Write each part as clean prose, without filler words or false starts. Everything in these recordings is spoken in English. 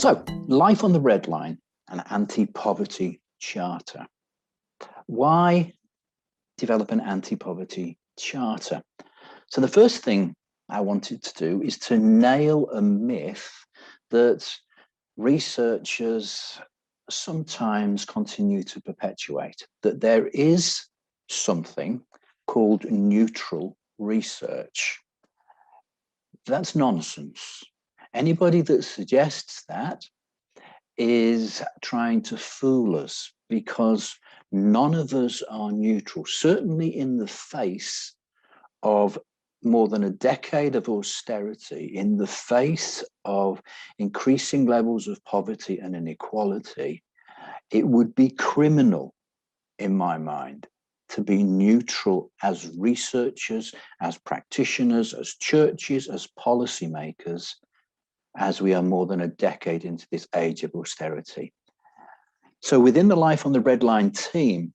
So, life on the Breadline, an anti-poverty charter. Why develop an anti-poverty charter? So the first thing I wanted to do is to nail a myth that researchers sometimes continue to perpetuate, that there is something called neutral research. That's nonsense. Anybody that suggests that is trying to fool us, because none of us are neutral, certainly in the face of more than a decade of austerity, in the face of increasing levels of poverty and inequality. It would be criminal, in my mind, to be neutral as researchers, as practitioners, as churches, as policymakers, as we are more than a decade into this age of austerity. So within the Life on the Breadline team,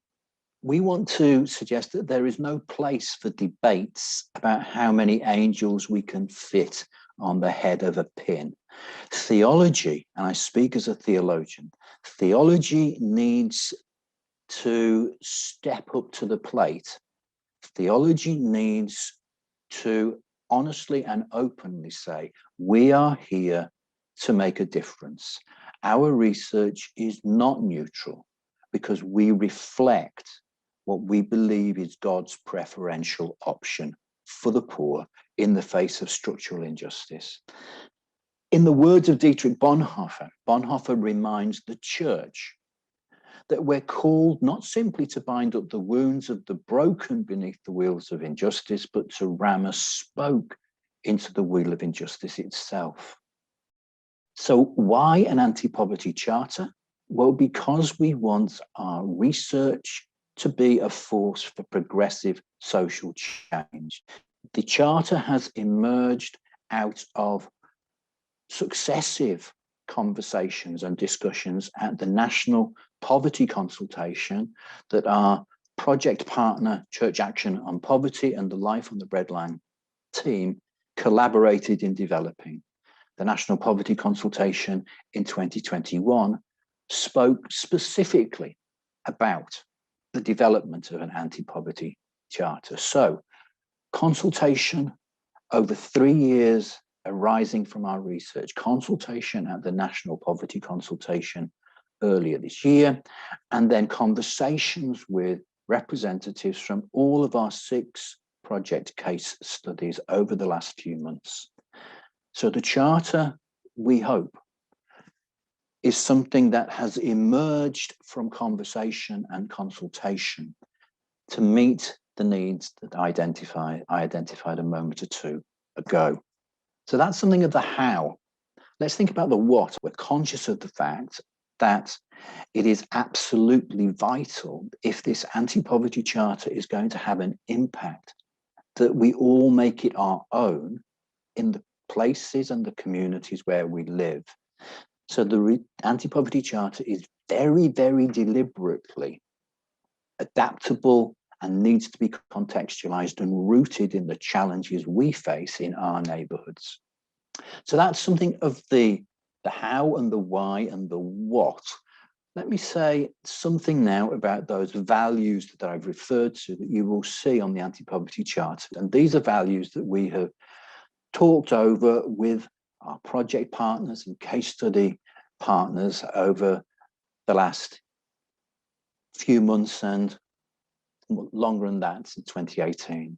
we want to suggest that there is no place for debates about how many angels we can fit on the head of a pin. Theology, and I speak as a theologian, theology needs to step up to the plate. Theology needs to honestly and openly say, we are here to make a difference. Our research is not neutral because we reflect what we believe is God's preferential option for the poor in the face of structural injustice. In the words of Dietrich Bonhoeffer, Bonhoeffer reminds the church that we're called not simply to bind up the wounds of the broken beneath the wheels of injustice, but to ram a spoke into the wheel of injustice itself. So why an anti-poverty charter? Well, because we want our research to be a force for progressive social change. The charter has emerged out of successive conversations and discussions at the National Poverty Consultation that our project partner, Church Action on Poverty, and the Life on the Breadline team collaborated in developing. The National Poverty Consultation in 2021 spoke specifically about the development of an anti-poverty charter. So, consultation over 3 years arising from our research, consultation at the National Poverty Consultation earlier this year, and then conversations with representatives from all of our 6 project case studies over the last few months. So the charter, we hope, is something that has emerged from conversation and consultation to meet the needs that I identified a moment or two ago. So that's something of the how. Let's think about the what. We're conscious of the fact that it is absolutely vital, if this anti-poverty charter is going to have an impact, that we all make it our own in the places and the communities where we live. So the anti-poverty charter is very, very deliberately adaptable and needs to be contextualized and rooted in the challenges we face in our neighborhoods. So that's something of the how and the why and the what. Let me say something now about those values that I've referred to that you will see on the anti-poverty charter. And these are values that we have talked over with our project partners and case study partners over the last few months and longer than that, since 2018.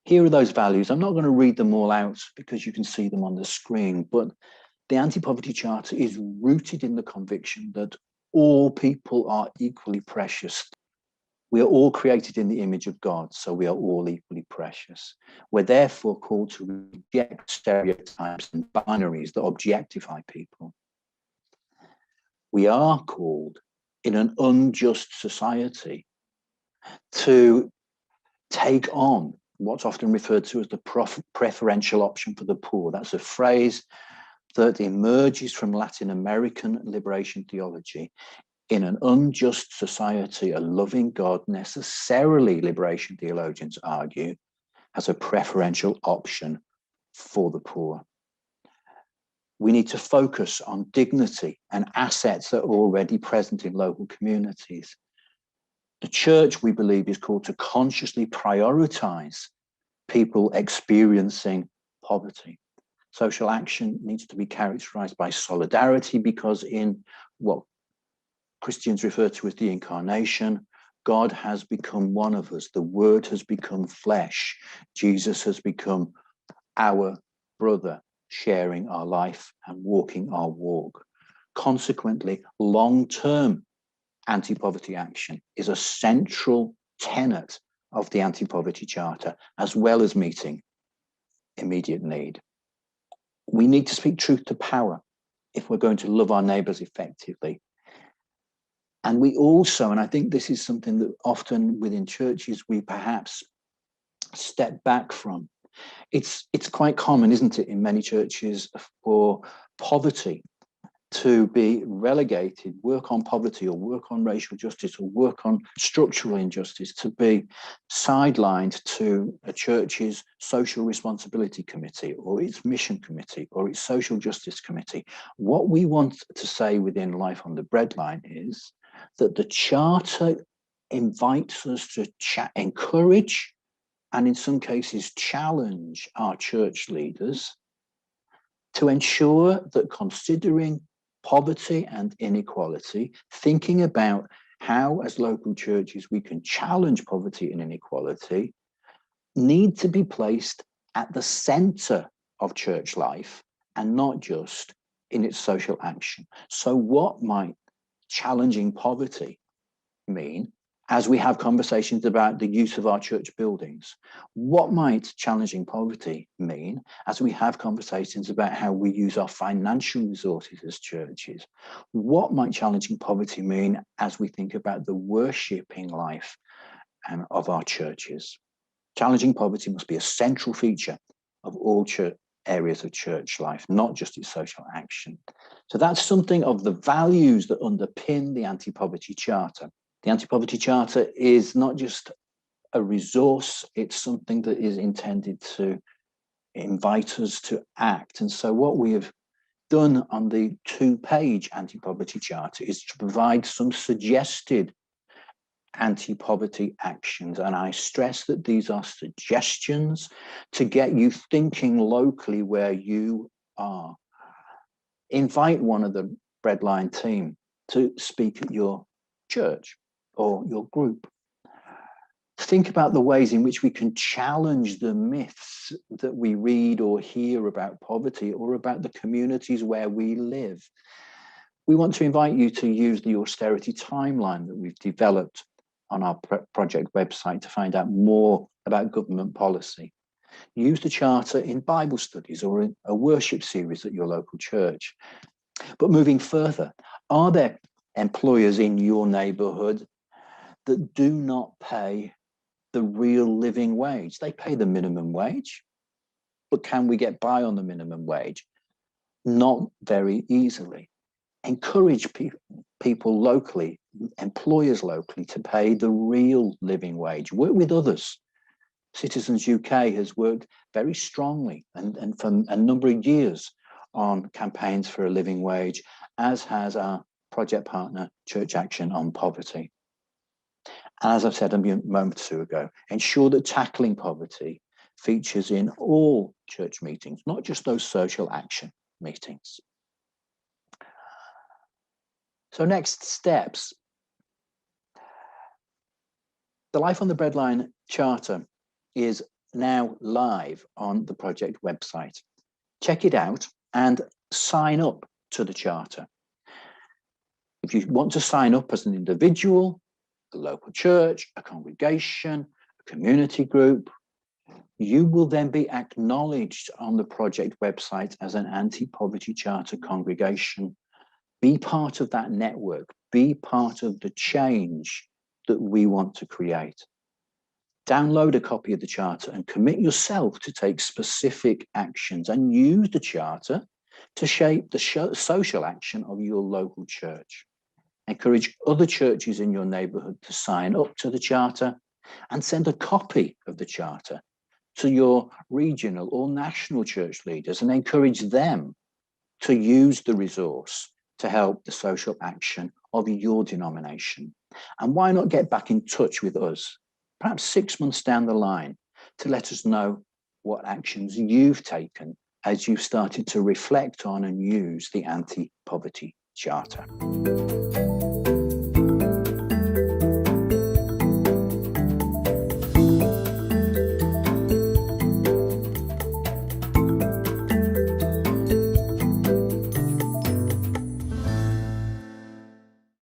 Here are those values. I'm not going to read them all out because you can see them on the screen, but the anti-poverty charter is rooted in the conviction that all people are equally precious. We are all created in the image of God, so we are all equally precious. We're therefore called to reject stereotypes and binaries that objectify people. We are called in an unjust society to take on what's often referred to as the preferential option for the poor. That's a phrase that emerges from Latin American liberation theology. In an unjust society, a loving God necessarily, liberation theologians argue, has a preferential option for the poor. We need to focus on dignity and assets that are already present in local communities. The church, we believe, is called to consciously prioritize people experiencing poverty. Social action needs to be characterized by solidarity, because in what Christians refer to as the incarnation, God has become one of us. The Word has become flesh. Jesus has become our brother, sharing our life and walking our walk. Consequently, long-term anti-poverty action is a central tenet of the Anti-Poverty Charter, as well as meeting immediate need. We need to speak truth to power if we're going to love our neighbours effectively. And we also, and I think this is something that often within churches we perhaps step back from. It's quite common, isn't it, in many churches for poverty to be relegated, work on poverty or work on racial justice or work on structural injustice, to be sidelined to a church's social responsibility committee or its mission committee or its social justice committee. What we want to say within Life on the Breadline is that the Charter invites us to encourage and in some cases challenge our church leaders to ensure that considering poverty and inequality, thinking about how as local churches we can challenge poverty and inequality, need to be placed at the center of church life and not just in its social action. So what might challenging poverty mean as we have conversations about the use of our church buildings? What might challenging poverty mean as we have conversations about how we use our financial resources as churches? What might challenging poverty mean as we think about the worshipping life of our churches? Challenging poverty must be a central feature of all areas of church life, not just its social action. So that's something of the values that underpin the Anti-Poverty Charter. The Anti-Poverty Charter is not just a resource, it's something that is intended to invite us to act. And so what we have done on the 2-page Anti-Poverty Charter is to provide some suggested anti-poverty actions. And I stress that these are suggestions to get you thinking locally where you are. Invite one of the Breadline team to speak at your church or your group. Think about the ways in which we can challenge the myths that we read or hear about poverty or about the communities where we live. We want to invite you to use the austerity timeline that we've developed on our project website to find out more about government policy. Use the Charter in Bible studies or in a worship series at your local church. But moving further, are there employers in your neighbourhood that do not pay the real living wage? They pay the minimum wage, but can we get by on the minimum wage? Not very easily. Encourage people locally, employers locally, to pay the real living wage. Work with others. Citizens UK has worked very strongly and for a number of years on campaigns for a living wage, as has our project partner, Church Action on Poverty. As I've said a moment or two ago, ensure that tackling poverty features in all church meetings, not just those social action meetings. So next steps. The Life on the Breadline Charter is now live on the project website. Check it out and sign up to the Charter. If you want to sign up as an individual, a local church, a congregation, a community group, you will then be acknowledged on the project website as an Anti-Poverty Charter congregation. Be part of that network. Be part of the change that we want to create. Download a copy of the Charter and commit yourself to take specific actions and use the Charter to shape the social action of your local church. Encourage other churches in your neighbourhood to sign up to the Charter and send a copy of the Charter to your regional or national church leaders and encourage them to use the resource to help the social action of your denomination. And why not get back in touch with us, perhaps 6 months down the line, to let us know what actions you've taken as you've started to reflect on and use the Anti-Poverty Charter.